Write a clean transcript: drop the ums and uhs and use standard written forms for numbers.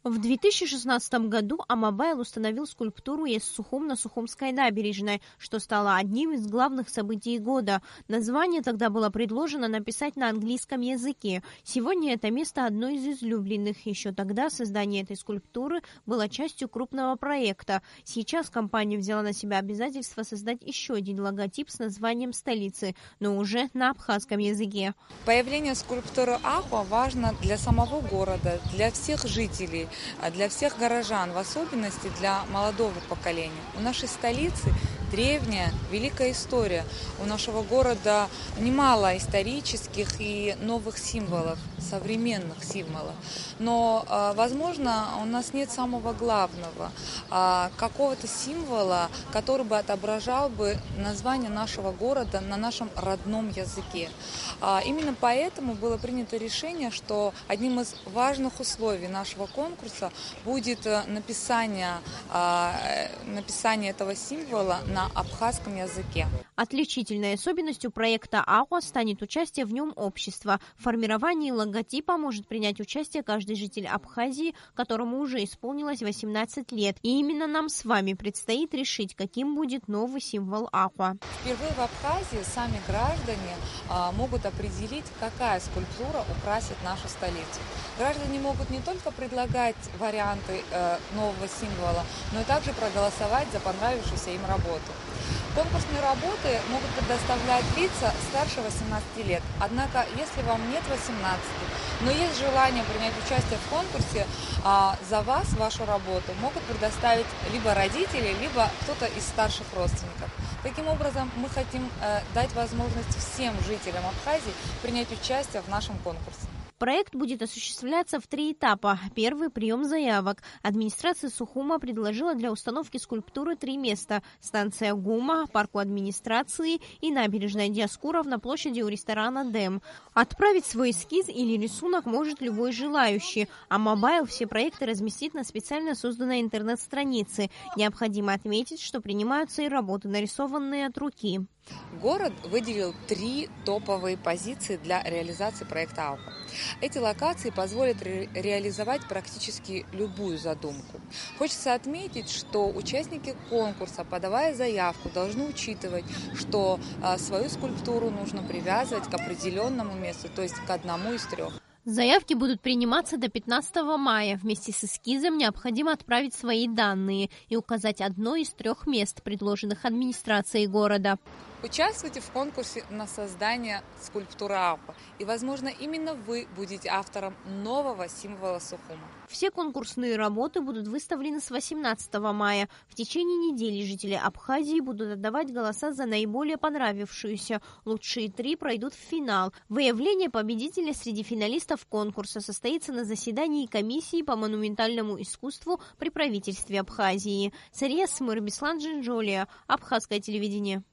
В 2016 году Амобайл установил скульптуру Ес-Сухум на Сухумской набережной, что стало одним из главных событий года. Название тогда было предложено написать на английском языке. Сегодня это место одно из излюбленных. Еще тогда создание этой скульптуры было частью крупного проекта. Сейчас компания взяла на себя обязательство создать еще один логотип с названием столицы, но уже на абхазском языке. Появление скульптуры Ахуа важно для самого города, для всех жителей, для всех горожан, в особенности для молодого поколения. У нашей столицы древняя, великая история. У нашего города немало исторических и новых символов, современных символов. Но, возможно, у нас нет самого главного, какого-то символа, который бы отображал бы название нашего города на нашем родном языке. Именно поэтому было принято решение, что одним из важных условий нашего конкурса будет написание этого символа на абхазском языке. Отличительной особенностью проекта АО станет участие в нем общества. В формировании логотипа может принять участие каждый житель Абхазии, которому уже исполнилось 18 лет. И именно нам с вами предстоит решить, каким будет новый символ АО. Впервые в Абхазии сами граждане могут определить, какая скульптура украсит нашу столицу. Граждане могут не только предлагать варианты нового символа, но и также проголосовать за понравившуюся им работу. Конкурсные работы могут предоставлять лица старше 18 лет. Однако, если вам нет 18, но есть желание принять участие в конкурсе, за вас, вашу работу могут предоставить либо родители, либо кто-то из старших родственников. Таким образом, мы хотим дать возможность всем жителям Абхазии принять участие в нашем конкурсе. Проект будет осуществляться в 3 этапа. Первый – прием заявок. Администрация Сухума предложила для установки скульптуры 3 места. Станция ГУМа, парку администрации и набережная Диаскуров на площади у ресторана «Дэм». Отправить свой эскиз или рисунок может любой желающий. А Мобайл все проекты разместит на специально созданной интернет-странице. Необходимо отметить, что принимаются и работы, нарисованные от руки. Город выделил 3 топовые позиции для реализации проекта АОПа. Эти локации позволят реализовать практически любую задумку. Хочется отметить, что участники конкурса, подавая заявку, должны учитывать, что свою скульптуру нужно привязывать к определенному месту, то есть к одному из 3. Заявки будут приниматься до 15 мая. Вместе с эскизом необходимо отправить свои данные и указать одно из 3 мест, предложенных администрацией города. Участвуйте в конкурсе на создание скульптуры АОПа. И, возможно, именно вы будете автором нового символа Сухума. Все конкурсные работы будут выставлены с 18 мая. В течение недели жители Абхазии будут отдавать голоса за наиболее понравившуюся. Лучшие 3 пройдут в финал. Выявление победителя среди финалистов конкурса состоится на заседании комиссии по монументальному искусству при правительстве Абхазии. Сария Смыр, Беслан Джинджолия, Абхазское телевидение.